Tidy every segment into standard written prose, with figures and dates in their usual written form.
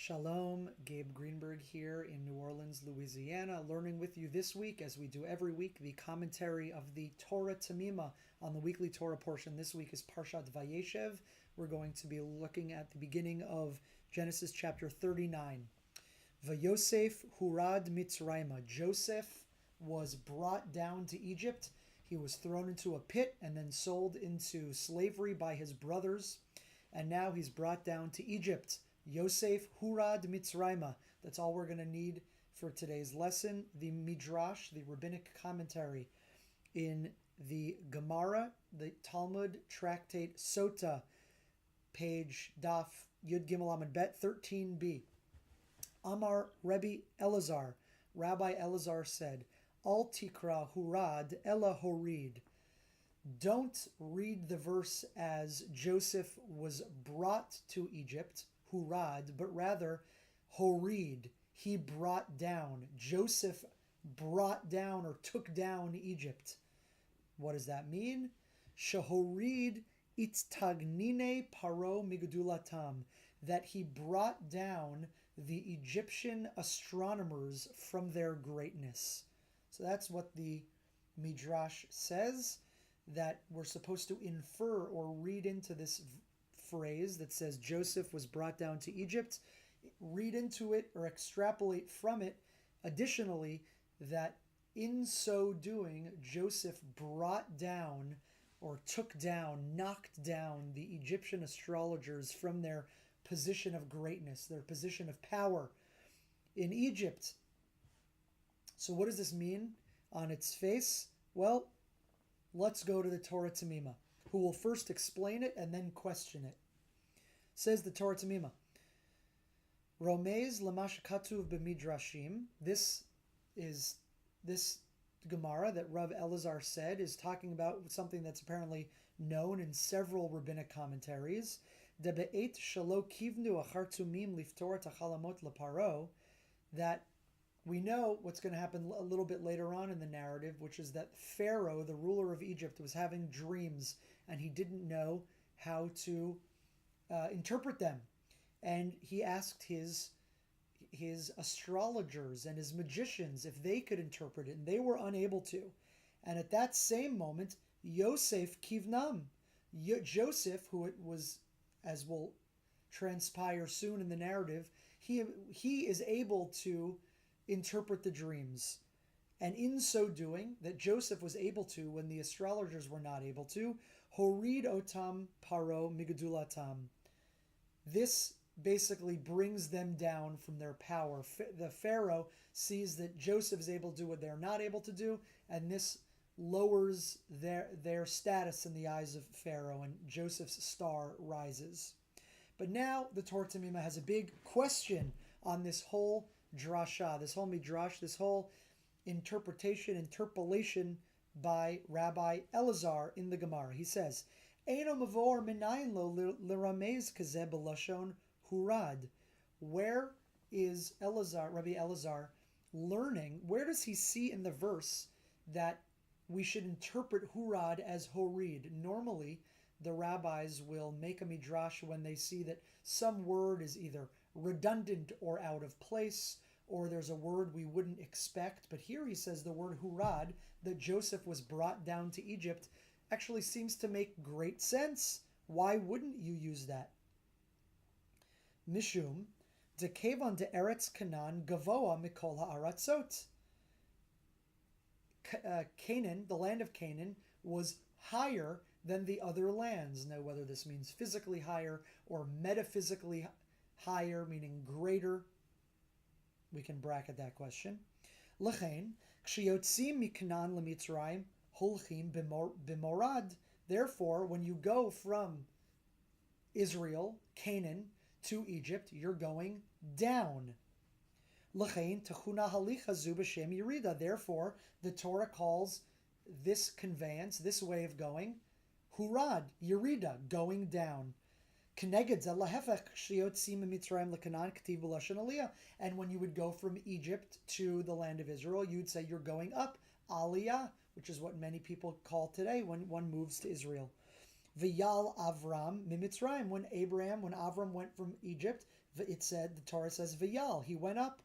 Shalom, Gabe Greenberg here in New Orleans, Louisiana, learning with you this week, as we do every week, the commentary of the Torah Temimah on the weekly Torah portion. This week is Parshat Vayeshev. We're going to be looking at the beginning of Genesis chapter 39. Vayosef hurad Mitzrayma. Joseph was brought down to Egypt. He was thrown into a pit and then sold into slavery by his brothers. And now he's brought down to Egypt. Yosef hurad Mitzrayma. That's all we're going to need for today's lesson. The midrash, the rabbinic commentary in the Gemara, the Talmud tractate Sota, page Daf Yud Gimel Amud Bet 13b. Amar Rabbi Elazar. Rabbi Elazar said, Al tikra hurad ella horid. Don't read the verse as Joseph was brought to Egypt, hurad, but rather horid, he brought down. Joseph brought down or took down Egypt. What does that mean? Shehorid itztagnine paro migdulatam, that he brought down the Egyptian astronomers from their greatness. So that's what the midrash says, that we're supposed to infer or read into this phrase that says Joseph was brought down to Egypt. Read into it or extrapolate from it, additionally, that in so doing, Joseph brought down or took down, knocked down the Egyptian astrologers from their position of greatness, their position of power in Egypt. So what does this mean on its face? Well, let's go to the Torah Temimah, who will first explain it and then question it. Says the Torah Temimah, Romez lamash katuv b'midrashim. This Gemara that Rav Elazar said is talking about something that's apparently known in several rabbinic commentaries. Debe'et shalo kivnu achar tumim liftor tachalamot leparo. That we know what's going to happen a little bit later on in the narrative, which is that Pharaoh, the ruler of Egypt, was having dreams and he didn't know how to interpret them. And he asked his astrologers and his magicians if they could interpret it, and they were unable to. And at that same moment, Yosef kivnam, Joseph, who it was, as will transpire soon in the narrative, he is able to interpret the dreams. And in so doing, that Joseph was able to when the astrologers were not able to, horid otam paro migdulatam. This basically brings them down from their power. The Pharaoh sees that Joseph is able to do what they're not able to do, and this lowers their status in the eyes of Pharaoh, and Joseph's star rises. But now the Torah Temimah has a big question on this whole drasha, this whole midrash, this whole interpolation by Rabbi Elazar in the Gemara. He says, Eino mavor minayin lo liramez kazeh b'lashon hurad. Where is Rabbi Elazar learning? Where does he see in the verse that we should interpret hurad as horid? Normally, the rabbis will make a midrash when they see that some word is either redundant or out of place, or there's a word we wouldn't expect. But here he says the word hurad, that Joseph was brought down to Egypt, actually seems to make great sense. Why wouldn't you use that? Mishum dekevan de Eretz Canaan gavoa mikol ha'aratzot. Canaan, the land of Canaan, was higher than the other lands. Now, whether this means physically higher or metaphysically higher, meaning greater, we can bracket that question. L'chein, kshiyotzim miknan lemitzrayim holchim b'morad. Therefore, when you go from Israel, Canaan, to Egypt, you're going down. L'chein techuna halicha zu b'shem yerida. Therefore, the Torah calls this conveyance, this way of going, hurad, yerida, going down. And when you would go from Egypt to the land of Israel, you'd say you're going up, aliyah, which is what many people call today when one moves to Israel. V'yal Avram mimitzrayim. When Avram went from Egypt, it said, the Torah says, V'yal, he went up.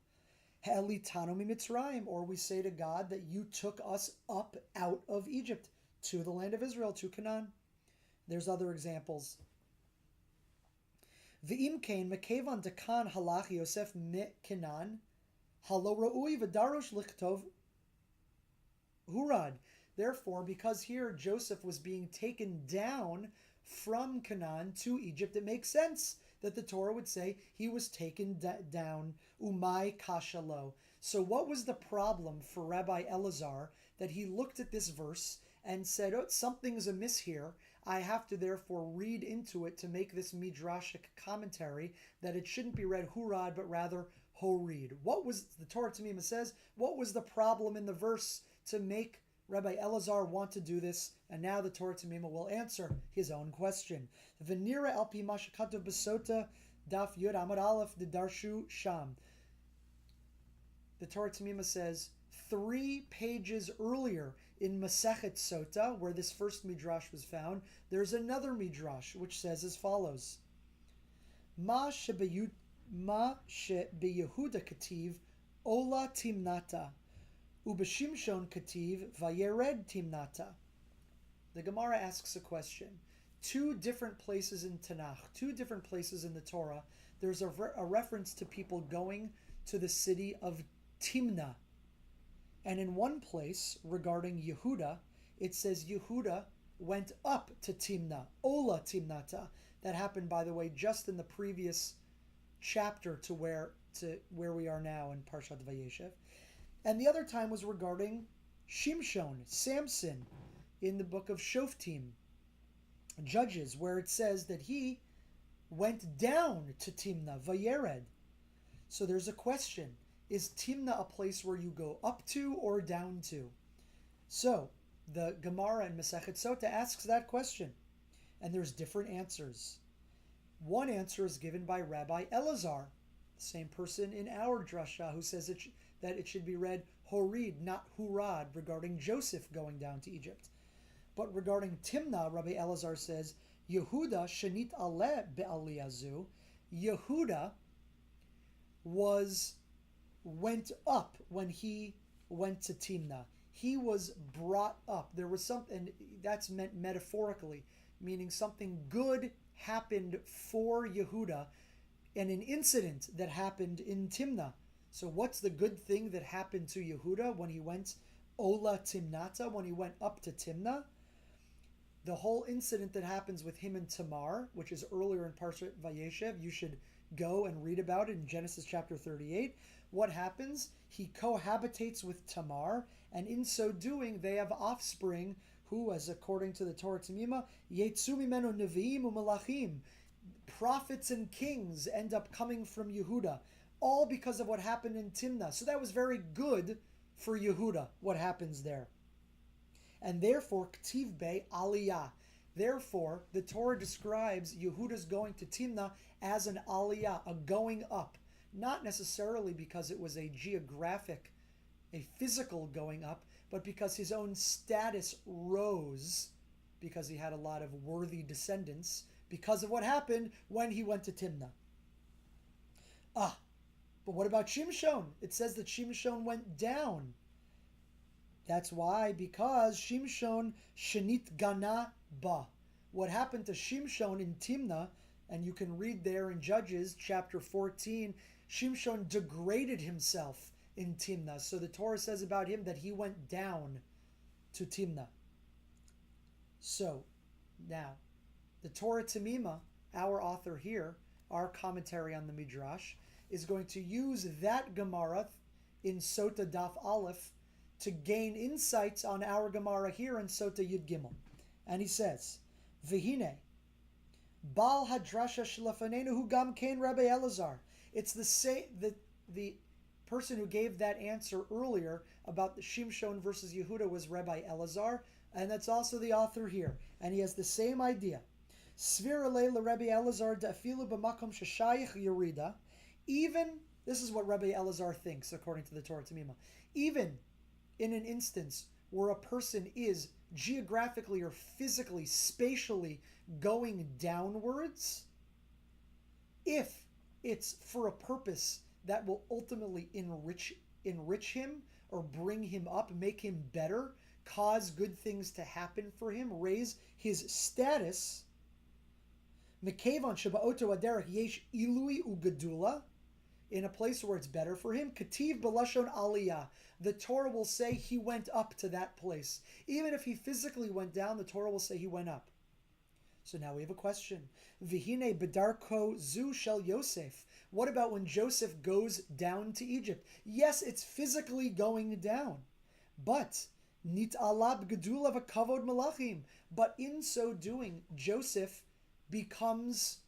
Ha'elitanu mimitzrayim, or we say to God that you took us up out of Egypt to the land of Israel, to Canaan. There's other examples. V'im kain mekevan dekan halach Yosef me Canaan, halo ra'ui v'darosh lichtov hurad. Therefore, because here Joseph was being taken down from Canaan to Egypt, it makes sense that the Torah would say he was taken down, umay kashalo. So what was the problem for Rabbi Elazar that he looked at this verse and said, oh, something's amiss here. I have to therefore read into it to make this midrashic commentary that it shouldn't be read hurad, but rather horid. What was, the Torah Temimah says, what was the problem in the verse to make Rabbi Elazar want to do this? And now the Torah Temimah will answer his own question. V'nira el pi ma shekatuv b'sota daf yud amud aleph the darshu sham. The Torah Temimah says 3 pages earlier in Masechet Sota, where this first midrash was found, there's another midrash which says as follows: Ma shebeYehuda kativ ola timnata, ubeshimshon kativ vayered timnata. The Gemara asks a question. 2 different places in Tanakh, 2 different places in the Torah, there's a reference to people going to the city of Timnah. And in one place, regarding Yehuda, it says Yehuda went up to Timnah, Ola Timnata. That happened, by the way, just in the previous chapter to where we are now in Parshat Vayeshev. And the other time was regarding Shimshon, Samson, in the book of Shoftim, Judges, where it says that he went down to Timnah, Vayered. So there's a question. Is Timnah a place where you go up to or down to? So the Gemara in Masechet Sota asks that question, and there's different answers. One answer is given by Rabbi Elazar, the same person in our drasha who says that it should be read Horid, not Hurad, regarding Joseph going down to Egypt. But regarding Timnah, Rabbi Elazar says, Yehuda shenit aleh be'aliyazu. Yehuda went up when he went to Timnah. He was brought up. There was something, that's meant metaphorically, meaning something good happened for Yehuda and an incident that happened in Timnah. So what's the good thing that happened to Yehuda when he went Ola Timnata, when he went up to Timnah? The whole incident that happens with him and Tamar, which is earlier in Parsha Vayeshev, you should go and read about it in Genesis chapter 38. What happens? He cohabitates with Tamar, and in so doing, they have offspring who, as according to the Torah Temimah, Yetzu mimenu neviim u'malachim. Prophets and kings end up coming from Yehuda, all because of what happened in Timnah. So that was very good for Yehuda, what happens there. And therefore, Ktiv Bey Aliyah. Therefore, the Torah describes Yehuda's going to Timnah as an Aliyah, a going up. Not necessarily because it was a geographic, a physical going up, but because his own status rose, because he had a lot of worthy descendants, because of what happened when he went to Timnah. But what about Shimshon? It says that Shimshon went down. That's why, because Shimshon shenit gana ba. What happened to Shimshon in Timnah, and you can read there in Judges chapter 14, Shimshon degraded himself in Timnah. So the Torah says about him that he went down to Timnah. So, now, the Torah Temimah, our author here, our commentary on the Midrash, is going to use that Gemara in Sota Daf Aleph to gain insights on our Gemara here in Sota Yud Gimel. And he says, V'hine, Baal Hadrasha Shelafanenu Hu Gam Kain Rabbi Elazar. It's the same, the person who gave that answer earlier about the Shimshon versus Yehuda was Rabbi Elazar, and that's also the author here. And he has the same idea. Svir alei Rabbi Elazar da'afilu b'makom sheshayich yerida. Even, this is what Rabbi Elazar thinks, according to the Torah Temimah, even in an instance where a person is geographically or physically, spatially going downwards, if it's for a purpose that will ultimately enrich him or bring him up, make him better, cause good things to happen for him, raise his status, Mekevan sheba'oto aderech yesh ilui ugadula, in a place where it's better for him, Kativ b'lashon aliyah, the Torah will say he went up to that place. Even if he physically went down, the Torah will say he went up. So now we have a question. Vihine bedarko zu shel Yosef. What about when Joseph goes down to Egypt? Yes, it's physically going down, but nit'alab gedula v'kavod malachim. But in so doing, Joseph becomes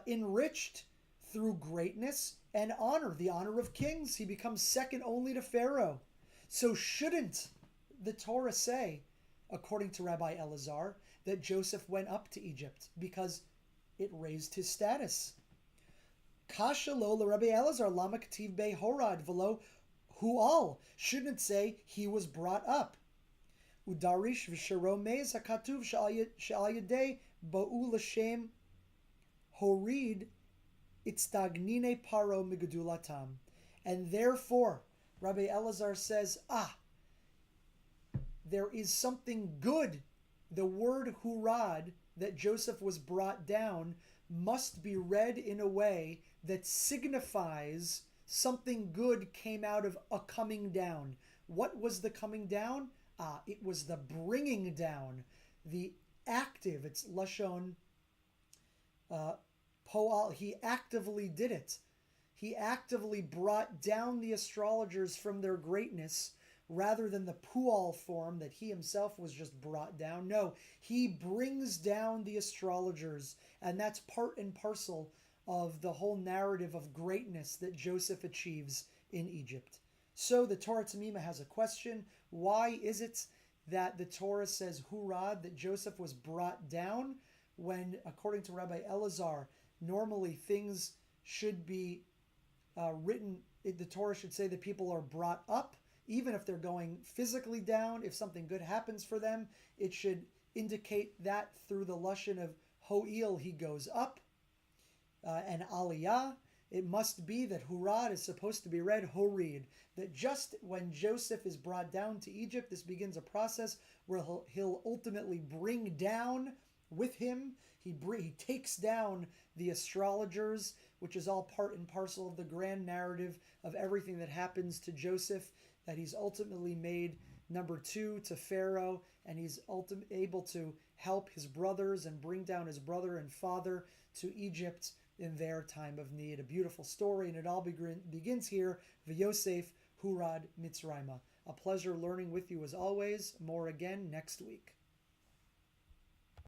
enriched through greatness and honor, the honor of kings. He becomes second only to Pharaoh. So shouldn't the Torah say, according to Rabbi Elazar, that Joseph went up to Egypt because it raised his status? Kasha lo Rabbi Elazar lama k'tiv bei horad v'lo hu'al. Shouldn't it say he was brought up? Udarish v'shero meiz hakatuv she'al yedei ba'u l'shem horid itstagnine paro migudulatam. And therefore, Rabbi Elazar says, there is something good. The word hurad, that Joseph was brought down, must be read in a way that signifies something good came out of a coming down. What was the coming down? It was the bringing down, the active. It's lashon poal. He actively did it. He actively brought down the astrologers from their greatness, rather than the pual form that he himself was just brought down. No, he brings down the astrologers, and that's part and parcel of the whole narrative of greatness that Joseph achieves in Egypt. So the Torah Temimah has a question. Why is it that the Torah says hurad, that Joseph was brought down, when, according to Rabbi Elazar, normally things should be written, the Torah should say that people are brought up, even if they're going physically down. If something good happens for them, it should indicate that through the lashon of ho'il, he goes up, and aliyah, it must be that hurad is supposed to be read horid, that just when Joseph is brought down to Egypt, this begins a process where he'll ultimately bring down with him, he takes down the astrologers, which is all part and parcel of the grand narrative of everything that happens to Joseph, that he's ultimately made number 2 to Pharaoh, and he's able to help his brothers and bring down his brother and father to Egypt in their time of need. A beautiful story, and it all begins here, Vayeshev Hurad Mitzrayma. A pleasure learning with you as always. More again next week.